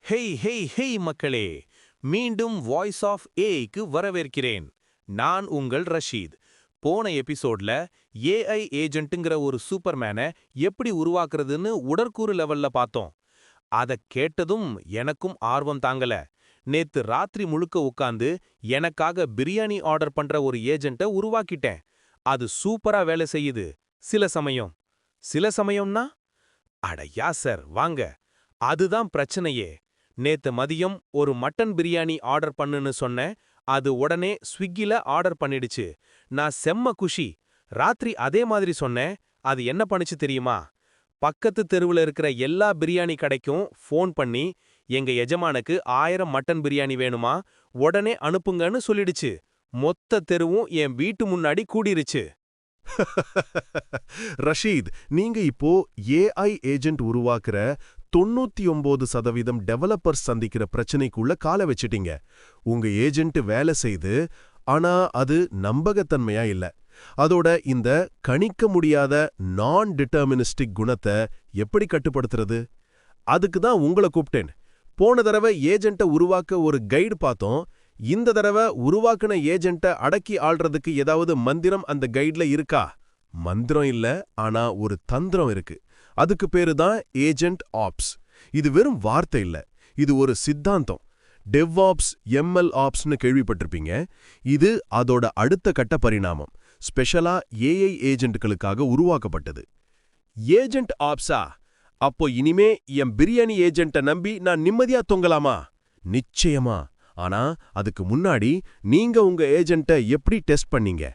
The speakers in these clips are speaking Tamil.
ஹேய் மக்களே, மீண்டும் வாய்ஸ் ஆஃப் ஏஐக்கு வரவேற்கிறேன். நான் உங்கள் ரஷீத். போன எபிசோட்ல ஏஐ ஏஜென்ட்டுங்கிற ஒரு சூப்பர்மேனை எப்படி உருவாக்குறதுன்னு உடற்கூறு லெவல்ல பார்த்தோம். அத கேட்டதும் எனக்கும் ஆர்வம் தாங்கல. நேத்து ராத்திரி முழுக்க உட்காந்து எனக்காக பிரியாணி ஆர்டர் பண்ற ஒரு ஏஜென்ட்டை உருவாக்கிட்டேன். அது சூப்பரா வேலை செய்யுது. சில சமயம்னா அட யாசர் வாங்க, அதுதான் பிரச்சனையே. நேத்து மதியம் ஒரு மட்டன் பிரியாணி ஆர்டர் பண்ணுன்னு சொன்னேன். அது உடனே ஸ்விக்கில ஆர்டர் பண்ணிடுச்சு. நான் செம்ம குஷி. ராத்திரி அதே மாதிரி சொன்னேன். அது என்ன பண்ணுச்சு தெரியுமா? பக்கத்து தெருவுல இருக்கிற எல்லா பிரியாணி கடைக்கும் ஃபோன் பண்ணி, எங்க எஜமானுக்கு 1000 மட்டன் பிரியாணி வேணுமா, உடனே அனுப்புங்கன்னு சொல்லிடுச்சு. மொத்த தெருவும் என் வீட்டு முன்னாடி கூடிருச்சு. ரஷீத், நீங்க இப்போ ஏஐ ஏஜென்ட் உருவாக்குற 99% டெவலப்பர்ஸ் சந்திக்கிற பிரச்சனைக்குள்ள கால வச்சிட்டீங்க. உங்க ஏஜென்ட் வேலை செய்து, ஆனா அது நம்பகத்தன்மையா இல்ல. அதோட இந்த கணிக்க முடியாத நான் டிட்டர்மினிஸ்டிக் குணத்தை எப்படி கட்டுப்படுத்துறது? அதுக்கு தான் உங்களை கூப்பிட்டேன். போன தடவை ஏஜென்ட்டை உருவாக்க ஒரு கைடு பார்த்தோம். இந்த தடவை உருவாக்குன ஏஜென்ட்டை அடக்கி ஆள்றதுக்கு ஏதாவது மந்திரம் அந்த கைட்ல இருக்கா? மந்திரம் இல்ல, ஆனா ஒரு தந்திரம் இருக்கு. அதுக்கு பேரு தான் ஏஜென்ட் ஆப்ஸ். இது வெறும் வார்த்தை இல்ல, இது ஒரு சித்தாந்தம். டெவ்ஆப்ஸ், எம்எல் ஆப்ஸ்னு கேள்விப்பட்டிருப்பீங்க. இது அதோட அடுத்த கட்ட பரிணாமம். ஸ்பெஷலா ஏஐ ஏஜென்ட்களுக்காக உருவாக்கப்பட்டது. ஏஜென்ட் ஆப்ஸா? அப்போ இனிமே என் பிரியாணி ஏஜென்ட்டை நம்பி நான் நிம்மதியா தொங்கலாமா? நிச்சயமா. ஆனா அதுக்கு முன்னாடி நீங்க உங்க ஏஜென்ட்டை எப்படி டெஸ்ட் பண்ணீங்க?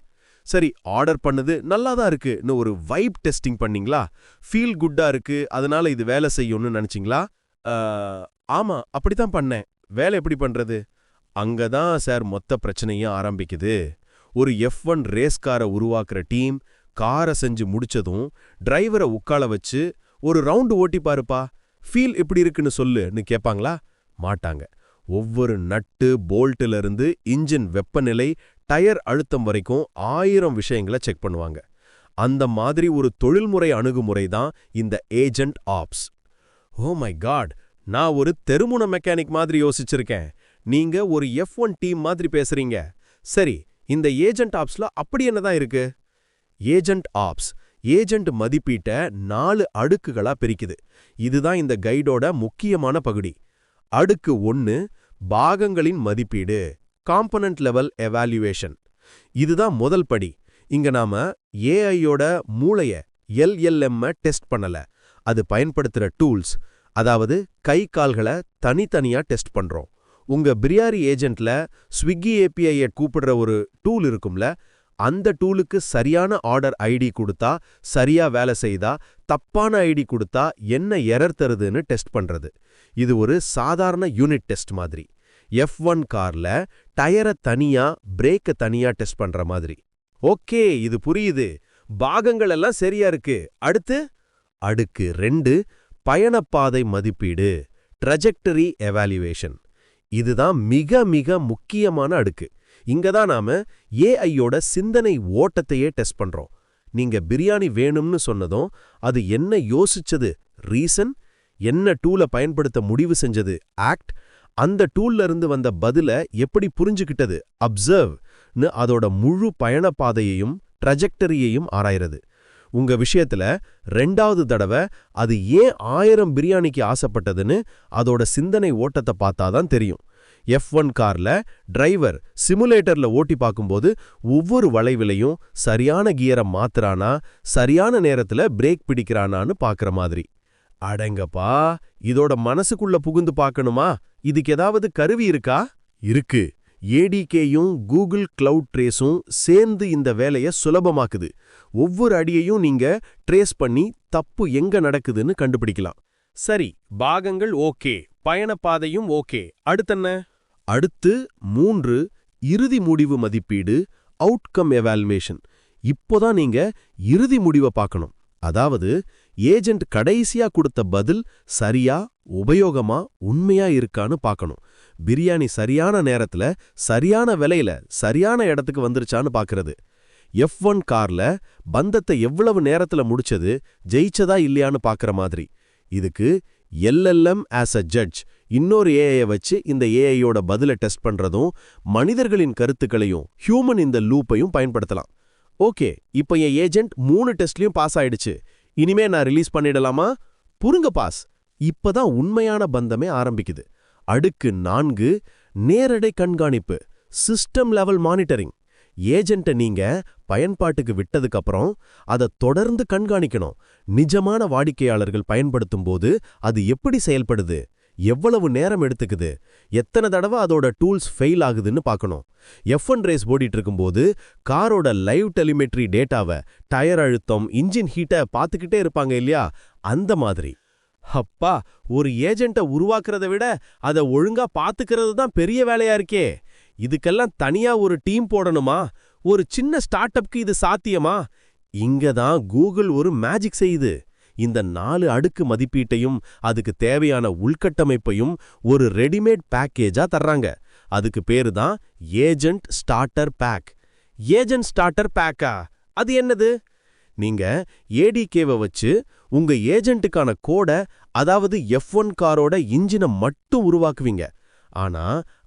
சரி, ஆர்டர் பண்ணது நல்லாதான் இருக்குன்னு ஒரு வைப் டெஸ்டிங் பண்ணீங்களா? ஃபீல் குட்டா இருக்கு, அதனால இது வேலை செய்யும்னு நினைச்சீங்களா? ஆமா, அப்படித்தான் பண்ணேன். வேலை எப்படி பண்றது? அங்கதான் சார் மொத்த பிரச்சனையும் ஆரம்பிக்குது. ஒரு F1 ரேஸ் காரை உருவாக்குற டீம் காரை செஞ்சு முடிச்சதும் டிரைவரை உட்கார வச்சு ஒரு ரவுண்டு ஓட்டி பாருப்பா, ஃபீல் எப்படி இருக்குன்னு சொல்லுன்னு கேட்பாங்களா? மாட்டாங்க. ஒவ்வொரு நட்டு போல்ட்டுல இருந்து இன்ஜின் வெப்பநிலை, டயர் அழுத்தம் வரைக்கும் 1000 விஷயங்களை செக் பண்ணுவாங்க. அந்த மாதிரி ஒரு தொழில்முறை அணுகுமுறை தான் இந்த agent apps. Oh my god, நான் ஒரு தெருமுன மெக்கானிக் மாதிரி யோசிச்சிருக்கேன். நீங்க ஒரு F1 டீம் மாதிரி பேசுறீங்க. சரி, இந்த ஏஜென்ட் ஆப்ஸ்ல அப்படி என்னதான் இருக்கு? ஏஜென்ட் ஆப்ஸ் ஏஜென்ட் மதிப்பீட்ட 4 அடுக்குகளா பிரிக்குது. இதுதான் இந்த கைடோட முக்கியமான பகுதி. அடுக்கு 1, பாகங்களின் மதிப்பீடு, காம்பனன்ட் லெவல் எவாலுவேஷன். இதுதான் முதல் படி. இங்க நாம ஏஐயோட மூளைய LLM டெஸ்ட் பண்ணல, அது பயன்படுத்துற டூல்ஸ், அதாவது கை கால்களை தனித்தனியா டெஸ்ட் பண்றோம். உங்க பிரியாணி ஏஜென்ட்ல ஸ்விக்கி ஏபிஐ கூப்பிடுற ஒரு டூல் இருக்கும்ல, அந்த டூலுக்கு சரியான ஆர்டர் ஐடி கொடுத்தா சரியா வேலை செய்தா, தப்பான ஐடி கொடுத்தா என்ன எரர் தருதுன்னு டெஸ்ட் பண்றது. இது ஒரு சாதாரண யூனிட் டெஸ்ட் மாதிரி. F1 கார்ல டயரை தனியா, பிரேக்க தனியா டெஸ்ட் பண்ற மாதிரி. ஓகே, இது புரியுது. பாகங்கள் எல்லாம் சரியா இருக்கு. அடுத்து அடுக்கு 2, பயணப்பாதை மதிப்பீடு, ட்ரஜெக்டரி எவாலுவேஷன். இதுதான் மிக மிக முக்கியமான அடுக்கு. இங்கதான் நாம ஏஐயோட சிந்தனை ஓட்டத்தையே டெஸ்ட் பண்றோம். நீங்க பிரியாணி வேணும்னு சொன்னதும் அது என்ன யோசிச்சது, ரீசன், என்ன டூலை பயன்படுத்த முடிவு செஞ்சது, ஆக்ட், அந்த டூல்ல இருந்து வந்த பதில எப்படி புரிஞ்சுக்கிட்டது, அப்சர்வ்னு அதோட முழு பயணப்பாதையையும் ட்ரஜெக்டரியையும் ஆராயிறது. உங்க விஷயத்துல 2வது தடவை அது ஏன் 1000 பிரியாணிக்கு ஆசைப்பட்டதுன்னு அதோட சிந்தனை ஓட்டத்தை பார்த்தாதான் தெரியும். F1 கார்ல டிரைவர் சிமுலேட்டர்ல ஓட்டி பார்க்கும்போது ஒவ்வொரு வளைவிலையும் சரியான கியரை மாத்துறானா, சரியான நேரத்துல பிரேக் பிடிக்கிறானான்னு பார்க்கற மாதிரி. அடங்கப்பா, இதோட மனசுக்குள்ள புகுந்து பார்க்கணுமா? இதுக்கு ஏதாவது கருவி இருக்கா? இருக்கு. ஏடிகேயும் கூகுள் கிளவுட் ட்ரேஸும் சேர்ந்து இந்த வேலையை சுலபமாக்குது. ஒவ்வொரு அடியையும் நீங்க ட்ரேஸ் பண்ணி தப்பு எங்க நடக்குதுன்னு கண்டுபிடிக்கலாம். சரி, பாகங்கள் ஓகே, பயணப்பாதையும் ஓகே. அடுத்தென்ன? அடுத்து 3, இறுதி முடிவு மதிப்பீடு, அவுட்கம் எவாலுவேஷன். இப்போதான் நீங்க இறுதி முடிவை பார்க்கணும். அதாவது ஏஜென்ட் கடைசியா கொடுத்த பதில் சரியா, உபயோகமா, உண்மையா இருக்கான்னு பார்க்கணும். பிரியாணி சரியான நேரத்துல, சரியான விலையில, சரியான இடத்துக்கு வந்துருச்சான்னு பார்க்கறது. F1 கார்ல பந்தத்தை எவ்வளவு நேரத்துல முடிச்சது, ஜெயிச்சதா இல்லையான்னு பார்க்கற மாதிரி. இதுக்கு LLM ஆஸ் அ ஜட்ஜ், இன்னொரு ஏஐயை வச்சு இந்த ஏஐயோட பதிலை டெஸ்ட் பண்றதும் மனிதர்களின் கருத்துக்களையும் ஹியூமன் இந்த லூப்பையும் பயன்படுத்தலாம். ஓகே, இப்ப என் ஏஜென்ட் 3 டெஸ்ட்லயும் பாஸ் ஆயிடுச்சு. இனிமே நான் ரிலீஸ் பண்ணிடலாமா? புருங்க பாஸ். இப்பதான் உண்மையான பந்தமே ஆரம்பிக்குது. அடுக்கு 4 நேரடி கண்காணிப்பு, சிஸ்டம் லெவல் மானிட்டரிங். ஏஜென்ட்டை நீங்க பயன்பாட்டுக்கு விட்டதுக்கு அப்புறம் அதை தொடர்ந்து கண்காணிக்கணும். நிஜமான வாடிக்கையாளர்கள் பயன்படுத்தும் போது அது எப்படி செயல்படுது, எவ்வளவு நேரம் எடுத்துக்குது, எத்தனை தடவை அதோட டூல்ஸ் ஃபெயில் ஆகுதுன்னு பார்க்கணும். F1 ரேஸ் ஓடிட்டு இருக்கும்போது காரோட லைவ் டெலிமெட்ரி டேட்டாவை, டயர் அழுத்தம், இன்ஜின் ஹீட்டை பார்த்துக்கிட்டே இருப்பாங்க இல்லையா, அந்த மாதிரி. அப்பா, ஒரு ஏஜென்ட்டை உருவாக்குறத விட அதை ஒழுங்கா பார்த்துக்கிறது தான் பெரிய வேலையா இருக்கே. இதுக்கெல்லாம் தனியா ஒரு டீம் போடணுமா? ஒரு சின்ன ஸ்டார்ட் அப்க்கு இது சாத்தியமா? இங்க தான் கூகுள் ஒரு மேஜிக் செய்யுது. இந்த 4 அடுக்கு மதிப்பீட்டையும் அதுக்கு தேவையான உள்கட்டமைப்பையும் ஒரு ரெடிமேட் பேக்கேஜா தர்றாங்க. அதுக்கு பேரு தான் agent starter pack. Agent starter பேக்கா? அது என்னது? நீங்க ஏடிகேவை வச்சு உங்க ஏஜென்ட்டுக்கான கோட, அதாவது F1 காரோட இன்ஜினை மட்டும் உருவாக்குவீங்க. ஆனா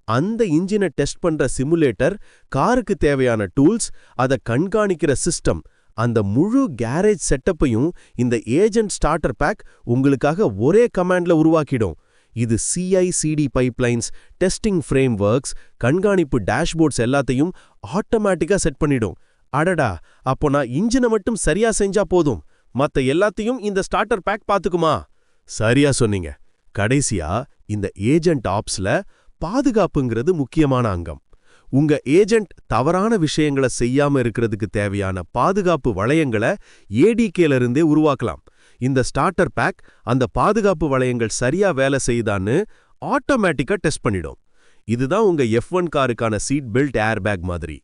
அந்த இன்ஜினை டெஸ்ட் பண்ற சிமுலேட்டர், காருக்கு தேவையான டூல்ஸ், அதை கண்காணிக்கிற சிஸ்டம், அந்த முழு கேரேஜ் செட்டப்பையும் இந்த ஏஜென்ட் ஸ்டார்டர் பேக் உங்களுக்காக ஒரே கமாண்ட்ல உருவாக்கிடும். இது CI/CD pipelines, testing frame works, கண்காணிப்பு டேஷ்போர்ட்ஸ் எல்லாத்தையும் ஆட்டோமேட்டிக்கா செட் பண்ணிடும். அடடா, அப்போ நான் இன்ஜினை மட்டும் சரியா செஞ்சா போதும், மத்த எல்லாத்தையும் இந்த ஸ்டார்டர் பேக் பாத்துக்குமா? சரியா சொன்னீங்க. கடைசியா இந்த ஏஜென்ட் ஆப்ஸ்ல பாதுகாப்புங்கிறது முக்கியமான அங்கம். உங்க ஏஜென்ட் தவறான விஷயங்களை செய்யாம இருக்கிறதுக்கு தேவையான பாதுகாப்பு வளையங்களை ஏடிகேல இருந்தே உருவாக்கலாம். இந்த ஸ்டார்டர் பேக் அந்த பாதுகாப்பு வளையங்கள் சரியா வேலை செய்யுதான்னு ஆட்டோமேட்டிக்கா டெஸ்ட் பண்ணிடும். இதுதான் உங்க F1 காருக்கான சீட் பெல்ட் ஏர்பேக் மாதிரி.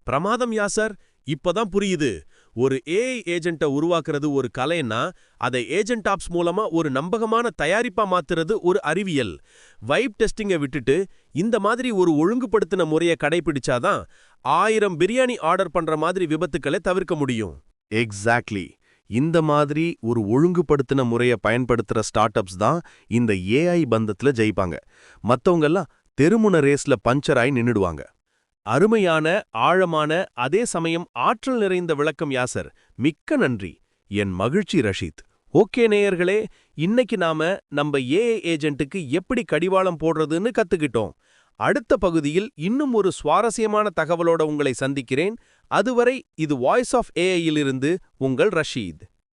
பிரமாதம் யாசர், இப்பதான் புரியுது. ஒரு ஏஐ ஏஜென்ட்டை உருவாக்குறது ஒரு கலைன்னா அதை ஏஜென்ட் ஆப்ஸ் மூலமா ஒரு நம்பகமான தயாரிப்பா மாத்துறது ஒரு அறிவியல். வைப் டெஸ்டிங்கை விட்டுட்டு இந்த மாதிரி ஒரு ஒழுங்குபடுத்தின முறையை கடைபிடிச்சாதான் 1000 பிரியாணி ஆர்டர் பண்ற மாதிரி விபத்துக்களை தவிர்க்க முடியும். எக்ஸாக்ட்லி. இந்த மாதிரி ஒரு ஒழுங்குபடுத்தின முறையை பயன்படுத்துற ஸ்டார்ட் அப்ஸ் தான் இந்த ஏஐ பந்தத்துல ஜெயிப்பாங்க. மத்தவங்கெல்லாம் தெருமுன ரேஸ்ல பஞ்சராய் நின்னுடுவாங்க. அருமையான, ஆழமான, அதே சமயம் ஆற்றல் நிறைந்த விளக்கம் யாசர். மிக்க நன்றி. என் மகிழ்ச்சி ரஷீத். ஓகே நேயர்களே, இன்னைக்கு நாம நம்ம ஏஐ ஏஜென்ட்டுக்கு எப்படி கடிவாளம் போடுறதுன்னு கத்துக்கிட்டோம். அடுத்த பகுதியில் இன்னும் ஒரு சுவாரஸ்யமான தகவலோட உங்களை சந்திக்கிறேன். அதுவரை இது வாய்ஸ் ஆஃப் ஏஐயிலிருந்து உங்கள் ரஷீத்.